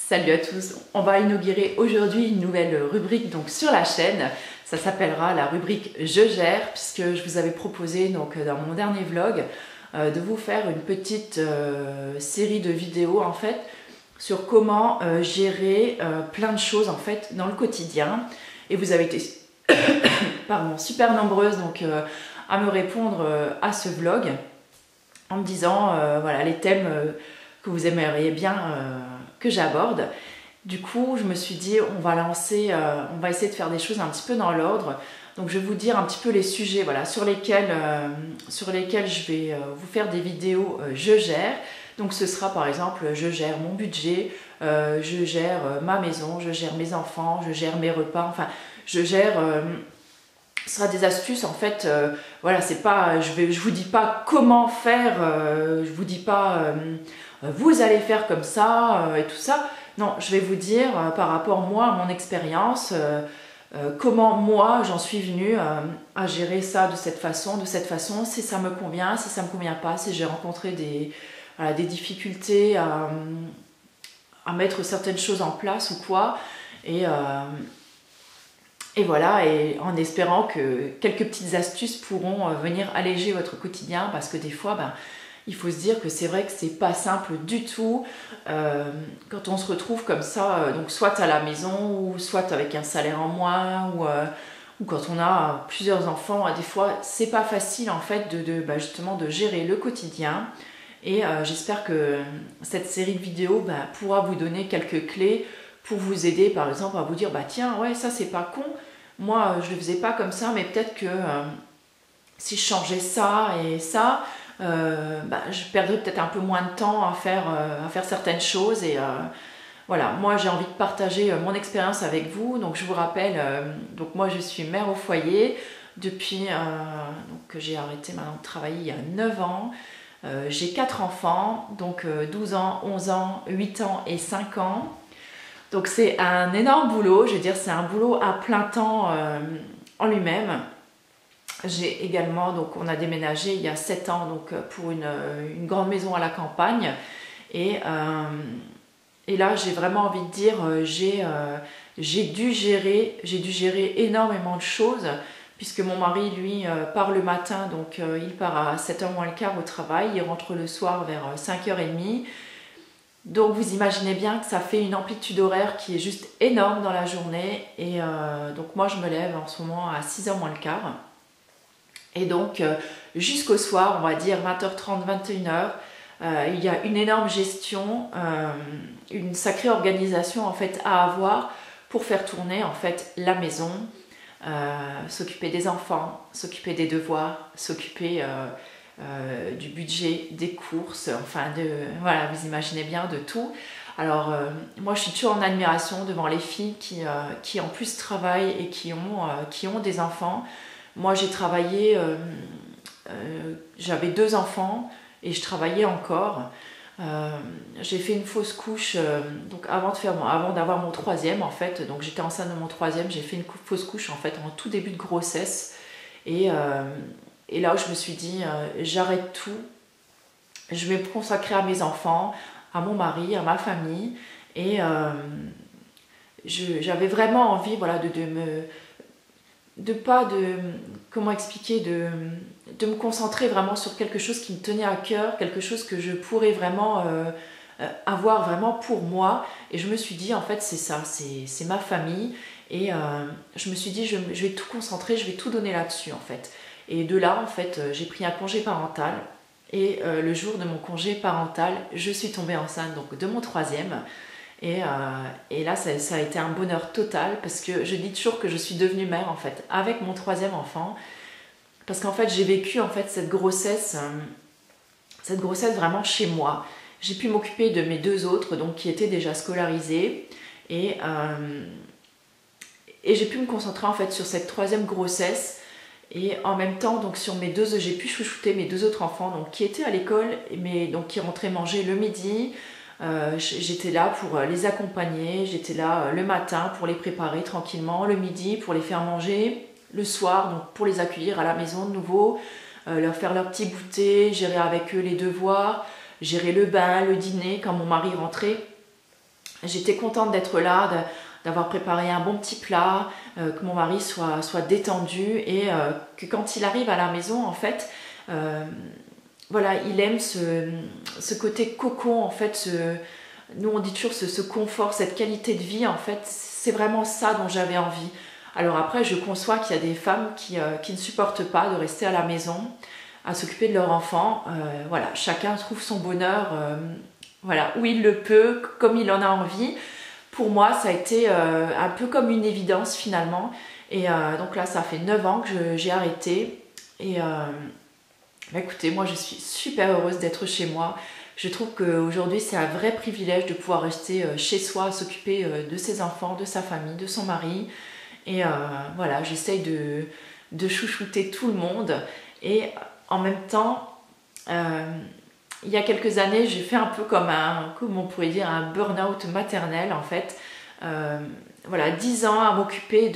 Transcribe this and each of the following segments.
Salut à tous, on va inaugurer aujourd'hui une nouvelle rubrique donc sur la chaîne. Ça s'appellera la rubrique Je gère, puisque je vous avais proposé donc dans mon dernier vlog de vous faire une petite série de vidéos en fait sur comment gérer plein de choses en fait dans le quotidien. Et vous avez été pardon, super nombreuses donc à me répondre à ce vlog en me disant voilà les thèmes que vous aimeriez bien que j'aborde. Du coup, je me suis dit, on va essayer de faire des choses un petit peu dans l'ordre. Donc, je vais vous dire un petit peu les sujets voilà, sur lesquels je vais vous faire des vidéos je gère. Donc, ce sera par exemple, je gère mon budget, je gère ma maison, je gère mes enfants, je gère mes repas, enfin, je gère... ce sera des astuces en fait, voilà, c'est pas, je vous dis pas comment faire, je vous dis pas vous allez faire comme ça et tout ça. Non, je vais vous dire par rapport moi à mon expérience, comment moi j'en suis venue à gérer ça de cette façon, si ça me convient, si ça me convient pas, si j'ai rencontré voilà, des difficultés à mettre certaines choses en place ou quoi. Et voilà, et en espérant que quelques petites astuces pourront venir alléger votre quotidien, parce que des fois, il faut se dire que c'est vrai que c'est pas simple du tout quand on se retrouve comme ça, donc soit à la maison, ou soit avec un salaire en moins, ou quand on a plusieurs enfants, des fois c'est pas facile en fait justement de gérer le quotidien. Et j'espère que cette série de vidéos pourra vous donner quelques clés pour vous aider par exemple à vous dire tiens ouais ça c'est pas con, moi je le faisais pas comme ça, mais peut-être que si je changeais ça et ça, je perdrais peut-être un peu moins de temps à faire certaines choses. Et voilà, moi j'ai envie de partager mon expérience avec vous. Donc je vous rappelle, donc moi je suis mère au foyer depuis donc que j'ai arrêté maintenant de travailler il y a 9 ans. J'ai 4 enfants, donc 12 ans, 11 ans, 8 ans et 5 ans. Donc c'est un énorme boulot, je veux dire c'est un boulot à plein temps en lui-même. J'ai également, donc on a déménagé il y a 7 ans donc, pour une grande maison à la campagne. Et là j'ai vraiment envie de dire, j'ai dû gérer énormément de choses, puisque mon mari lui part le matin, donc il part à 7h moins le quart au travail, il rentre le soir vers 5h30. Donc vous imaginez bien que ça fait une amplitude horaire qui est juste énorme dans la journée. Et donc moi je me lève en ce moment à 6h moins le quart. Et donc jusqu'au soir, on va dire 20h30, 21h, il y a une énorme gestion, une sacrée organisation en fait à avoir pour faire tourner en fait la maison, s'occuper des enfants, s'occuper des devoirs, s'occuper du budget, des courses, enfin voilà, vous imaginez bien de tout. Alors moi je suis toujours en admiration devant les filles qui en plus travaillent et qui ont des enfants. Moi j'ai travaillé, j'avais 2 enfants et je travaillais encore. J'ai fait une fausse couche donc avant d'avoir mon 3e en fait, donc j'étais enceinte de mon 3e, j'ai fait une fausse couche en fait en tout début de grossesse. Et là où je me suis dit j'arrête tout, je vais me consacrer à mes enfants, à mon mari, à ma famille. Et j'avais vraiment envie voilà, comment expliquer, de me concentrer vraiment sur quelque chose qui me tenait à cœur, quelque chose que je pourrais vraiment avoir vraiment pour moi. Et je me suis dit en fait c'est ça, c'est ma famille. Et je me suis dit je vais tout concentrer, je vais tout donner là-dessus en fait. Et de là en fait j'ai pris un congé parental. Et le jour de mon congé parental, je suis tombée enceinte donc de mon 3e. Et là ça a été un bonheur total, parce que je dis toujours que je suis devenue mère en fait avec mon 3e enfant, parce qu'en fait j'ai vécu en fait cette grossesse vraiment chez moi. J'ai pu m'occuper de mes 2 autres donc qui étaient déjà scolarisés, et j'ai pu me concentrer en fait sur cette 3e grossesse. Et en même temps donc j'ai pu chouchouter mes 2 autres enfants donc qui étaient à l'école, mais donc qui rentraient manger le midi. J'étais là pour les accompagner, j'étais là le matin pour les préparer tranquillement, le midi pour les faire manger, le soir donc pour les accueillir à la maison de nouveau, leur faire leur petit goûter, gérer avec eux les devoirs, gérer le bain, le dîner quand mon mari rentrait. j'étais contente d'être là, d'avoir préparé un bon petit plat, que mon mari soit détendu et que quand il arrive à la maison, en fait, voilà, il aime ce côté cocon, en fait, nous on dit toujours ce confort, cette qualité de vie, en fait, c'est vraiment ça dont j'avais envie. Alors après, je conçois qu'il y a des femmes qui ne supportent pas de rester à la maison, à s'occuper de leur enfant. Voilà, chacun trouve son bonheur voilà, où il le peut, comme il en a envie. Pour moi, ça a été un peu comme une évidence finalement. Et donc là, ça fait 9 ans que j'ai arrêté. Et bah, écoutez, moi, je suis super heureuse d'être chez moi. Je trouve qu'aujourd'hui, c'est un vrai privilège de pouvoir rester chez soi, à s'occuper de ses enfants, de sa famille, de son mari. Et voilà, j'essaye de chouchouter tout le monde. Et en même temps, il y a quelques années, j'ai fait un peu comme on pourrait dire, un burn-out maternel en fait. Voilà, 10 ans à m'occuper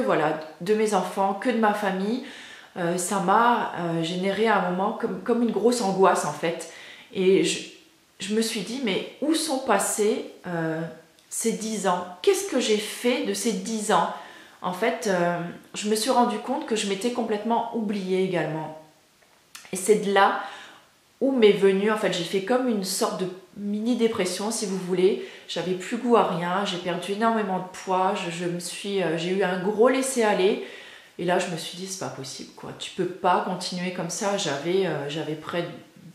voilà, de mes enfants, que de ma famille. Ça m'a généré à un moment comme une grosse angoisse en fait. Et je me suis dit, mais où sont passés ces 10 ans? Qu'est-ce que j'ai fait de ces 10 ans? En fait, je me suis rendu compte que je m'étais complètement oubliée également. Et c'est de là où m'est venue, en fait, j'ai fait comme une sorte de mini-dépression, si vous voulez. J'avais plus goût à rien, j'ai perdu énormément de poids, j'ai eu un gros laisser-aller. Et là, je me suis dit, c'est pas possible, quoi. Tu peux pas continuer comme ça. J'avais près de,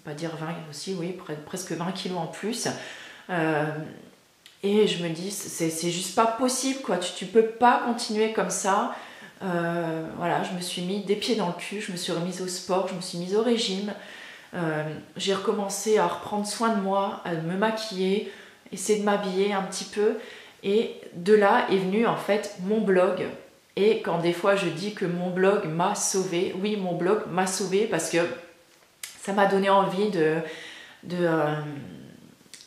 pas dire 20 aussi, oui, presque 20 kilos en plus. Et je me dis, c'est juste pas possible, quoi. Tu peux pas continuer comme ça. Voilà, je me suis mis des pieds dans le cul, je me suis remise au sport, je me suis mise au régime. J'ai recommencé à reprendre soin de moi, à me maquiller, essayer de m'habiller un petit peu. Et de là est venu en fait mon blog. Et quand des fois je dis que mon blog m'a sauvée, oui, mon blog m'a sauvée parce que ça m'a donné envie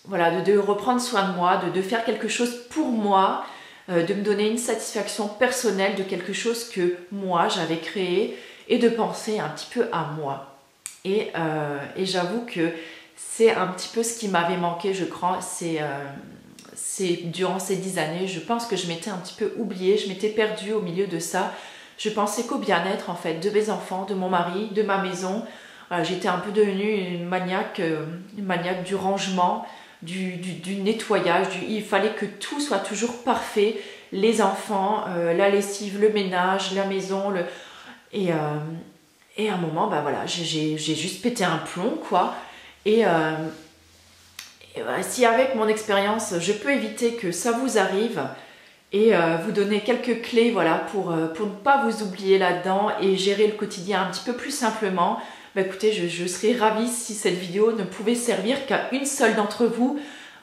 voilà, de reprendre soin de moi, de faire quelque chose pour moi, de me donner une satisfaction personnelle de quelque chose que moi j'avais créé et de penser un petit peu à moi. Et j'avoue que c'est un petit peu ce qui m'avait manqué, je crois, c'est durant ces 10 années, je pense que je m'étais un petit peu oubliée, je m'étais perdue au milieu de ça. Je pensais qu'au bien-être en fait, de mes enfants, de mon mari, de ma maison. Voilà, j'étais un peu devenue une maniaque du rangement, du nettoyage, il fallait que tout soit toujours parfait, les enfants, la lessive, le ménage, la maison, et à un moment, bah voilà, j'ai juste pété un plomb, quoi. Et si avec mon expérience, je peux éviter que ça vous arrive et vous donner quelques clés, voilà, pour ne pas vous oublier là-dedans et gérer le quotidien un petit peu plus simplement, bah écoutez, je serais ravie si cette vidéo ne pouvait servir qu'à une seule d'entre vous.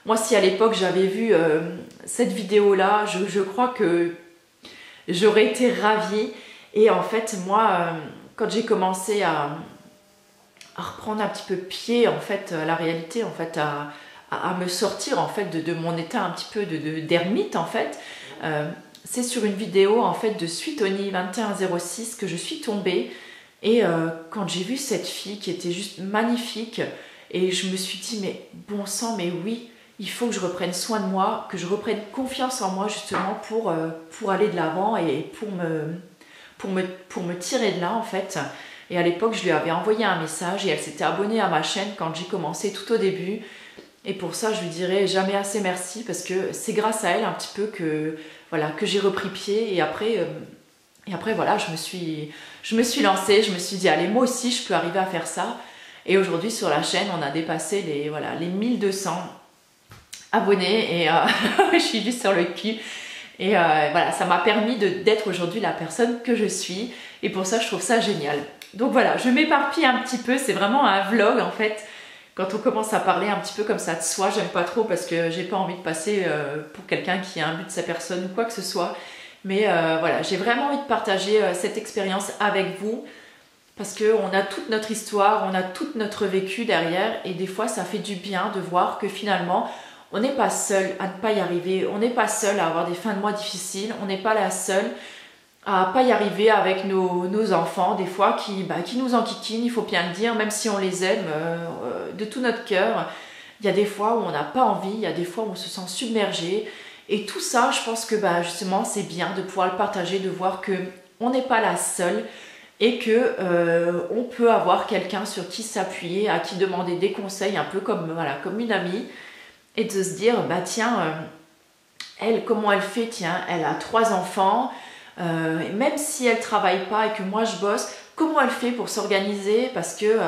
Moi, si à l'époque j'avais vu cette vidéo-là, je crois que j'aurais été ravie. Et en fait, moi, quand j'ai commencé à reprendre un petit peu pied, en fait, à la réalité, en fait, à me sortir, en fait, de mon état un petit peu d'ermite, en fait, c'est sur une vidéo, en fait, de Sweetoni 2106 que je suis tombée. Et quand j'ai vu cette fille qui était juste magnifique, et je me suis dit, mais bon sang, mais oui, il faut que je reprenne soin de moi, que je reprenne confiance en moi, justement, pour aller de l'avant et pour me tirer de là, en fait. Et à l'époque, je lui avais envoyé un message et elle s'était abonnée à ma chaîne quand j'ai commencé tout au début. Et pour ça, je lui dirai jamais assez merci parce que c'est grâce à elle un petit peu que j'ai repris pied. Et après voilà, je me suis lancée, je me suis dit, allez, moi aussi, je peux arriver à faire ça. Et aujourd'hui, sur la chaîne, on a dépassé les 1200 abonnés et je suis juste sur le cul. Et voilà, ça m'a permis d'être aujourd'hui la personne que je suis. Et pour ça, je trouve ça génial. Donc voilà, je m'éparpille un petit peu. C'est vraiment un vlog en fait. Quand on commence à parler un petit peu comme ça de soi, j'aime pas trop parce que j'ai pas envie de passer pour quelqu'un qui a un but de sa personne ou quoi que ce soit. Mais voilà, j'ai vraiment envie de partager cette expérience avec vous. Parce qu'on a toute notre histoire, on a tout notre vécu derrière. Et des fois, ça fait du bien de voir que finalement, on n'est pas seul à ne pas y arriver, on n'est pas seul à avoir des fins de mois difficiles, on n'est pas la seule à pas y arriver avec nos enfants, des fois qui nous enquiquinent, il faut bien le dire, même si on les aime de tout notre cœur. il y a des fois où on n'a pas envie, il y a des fois où on se sent submergé. Et tout ça, je pense que justement, c'est bien de pouvoir le partager, de voir que on n'est pas la seule et que on peut avoir quelqu'un sur qui s'appuyer, à qui demander des conseils, un peu comme, voilà, comme une amie, et de se dire, tiens, elle, comment elle fait? Tiens, elle a 3 enfants, même si elle travaille pas et que moi je bosse, comment elle fait pour s'organiser? Parce que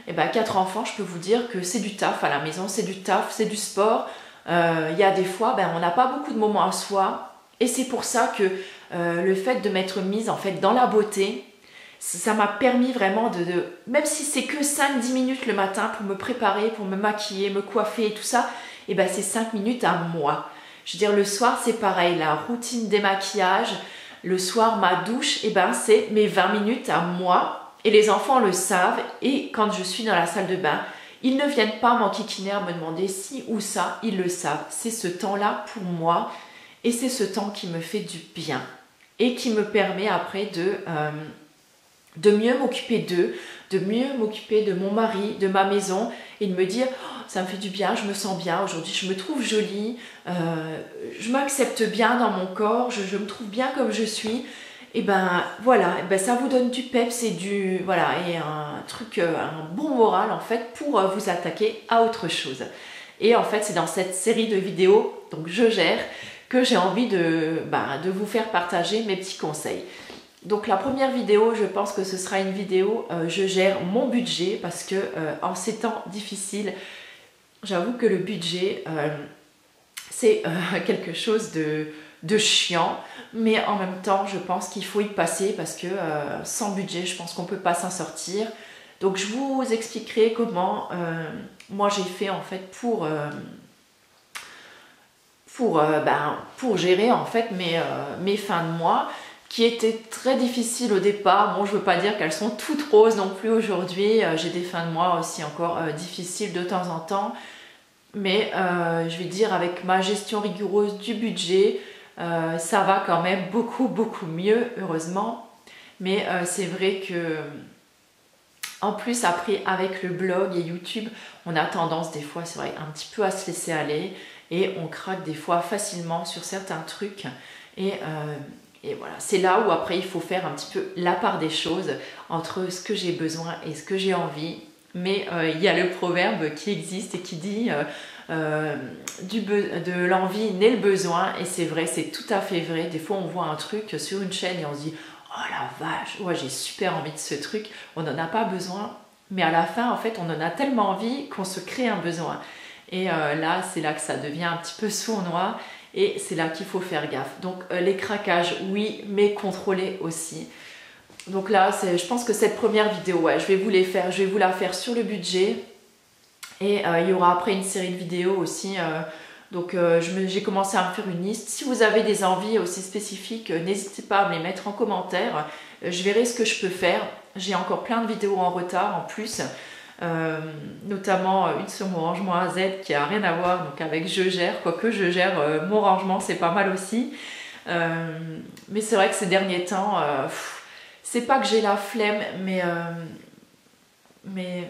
4 enfants, je peux vous dire que c'est du taf à la maison, c'est du taf, c'est du sport. Il y a des fois, on n'a pas beaucoup de moments à soi. Et c'est pour ça que le fait de m'être mise en fait dans la beauté, ça m'a permis vraiment même si c'est que 5-10 minutes le matin pour me préparer, pour me maquiller, me coiffer et tout ça, c'est 5 minutes à moi. Je veux dire, le soir, c'est pareil, la routine démaquillage. Le soir, ma douche, c'est mes 20 minutes à moi. Et les enfants le savent. Et quand je suis dans la salle de bain, ils ne viennent pas m'enquiquiner à me demander ci ou ça. Ils le savent. C'est ce temps-là pour moi. Et c'est ce temps qui me fait du bien. Et qui me permet après de mieux m'occuper d'eux, de mieux m'occuper de mon mari, de ma maison, et de me dire, ça me fait du bien, je me sens bien, aujourd'hui je me trouve jolie, je m'accepte bien dans mon corps, je me trouve bien comme je suis, et voilà, ça vous donne du peps et et un truc, un bon moral en fait pour vous attaquer à autre chose. Et en fait c'est dans cette série de vidéos, donc je gère, que j'ai envie de vous faire partager mes petits conseils. Donc la première vidéo, je pense que ce sera une vidéo, je gère mon budget parce que en ces temps difficiles, j'avoue que le budget, c'est quelque chose de chiant, mais en même temps, je pense qu'il faut y passer parce que sans budget, je pense qu'on ne peut pas s'en sortir. Donc je vous expliquerai comment moi j'ai fait en fait pour gérer en fait mes fins de mois, qui étaient très difficiles au départ. Bon, je ne veux pas dire qu'elles sont toutes roses non plus aujourd'hui. J'ai des fins de mois aussi encore difficiles de temps en temps. Mais je vais dire, avec ma gestion rigoureuse du budget, ça va quand même beaucoup, beaucoup mieux, heureusement. Mais c'est vrai que, en plus, après, avec le blog et YouTube, on a tendance des fois, c'est vrai, un petit peu à se laisser aller. Et on craque des fois facilement sur certains trucs. Et voilà, c'est là où après il faut faire un petit peu la part des choses entre ce que j'ai besoin et ce que j'ai envie. Mais il y a le proverbe qui existe et qui dit de l'envie naît le besoin. Et c'est vrai, c'est tout à fait vrai. Des fois on voit un truc sur une chaîne et on se dit « Oh la vache, ouais, j'ai super envie de ce truc ». On n'en a pas besoin. Mais à la fin, en fait, on en a tellement envie qu'on se crée un besoin. Et là, c'est là que ça devient un petit peu sournois. Et c'est là qu'il faut faire gaffe. Donc les craquages, oui, mais contrôler aussi. Donc là, je pense que cette première vidéo, je vais vous la faire sur le budget. Et il y aura après une série de vidéos aussi. Donc j'ai commencé à me faire une liste. Si vous avez des envies aussi spécifiques, n'hésitez pas à me les mettre en commentaire. Je verrai ce que je peux faire. J'ai encore plein de vidéos en retard en plus. Notamment une sur mon rangement à Z qui a rien à voir donc avec je gère, quoique je gère mon rangement, c'est pas mal aussi, mais c'est vrai que ces derniers temps c'est pas que j'ai la flemme, mais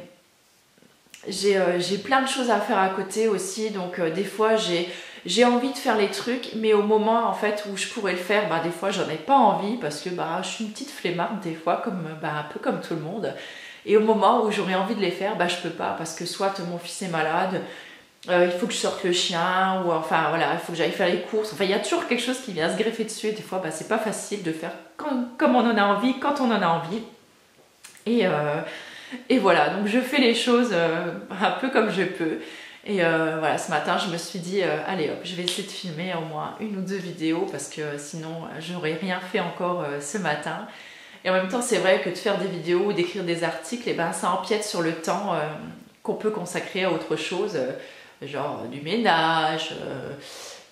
j'ai plein de choses à faire à côté aussi, donc des fois j'ai envie de faire les trucs, mais au moment en fait où je pourrais le faire, des fois j'en ai pas envie parce que je suis une petite flemmarde des fois, un peu comme tout le monde. Et au moment où j'aurais envie de les faire, je peux pas parce que soit mon fils est malade, il faut que je sorte le chien, ou enfin voilà, il faut que j'aille faire les courses. Enfin, il y a toujours quelque chose qui vient se greffer dessus et des fois, c'est pas facile de faire comme on en a envie, quand on en a envie. Et voilà, donc je fais les choses un peu comme je peux. Et voilà, ce matin, je me suis dit, allez hop, je vais essayer de filmer au moins 1 ou 2 vidéos parce que sinon, j'aurais rien fait encore ce matin. Et en même temps, c'est vrai que de faire des vidéos ou d'écrire des articles, ça empiète sur le temps qu'on peut consacrer à autre chose, genre du ménage,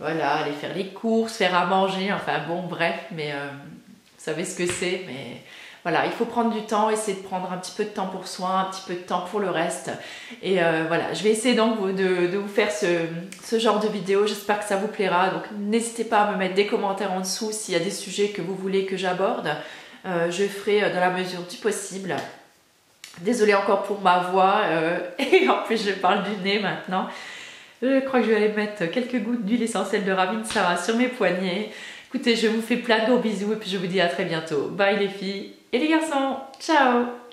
voilà, aller faire les courses, faire à manger, enfin bon, bref, mais vous savez ce que c'est, mais voilà, il faut prendre du temps, essayer de prendre un petit peu de temps pour soi, un petit peu de temps pour le reste. Et voilà, je vais essayer donc de vous faire ce genre de vidéo, j'espère que ça vous plaira. Donc n'hésitez pas à me mettre des commentaires en dessous s'il y a des sujets que vous voulez que j'aborde. Je ferai dans la mesure du possible. Désolée encore pour ma voix, et en plus je parle du nez maintenant. Je crois que je vais aller mettre quelques gouttes d'huile essentielle de Ravinsara sur mes poignets. Écoutez, je vous fais plein de gros bisous et puis je vous dis à très bientôt. Bye les filles et les garçons, ciao!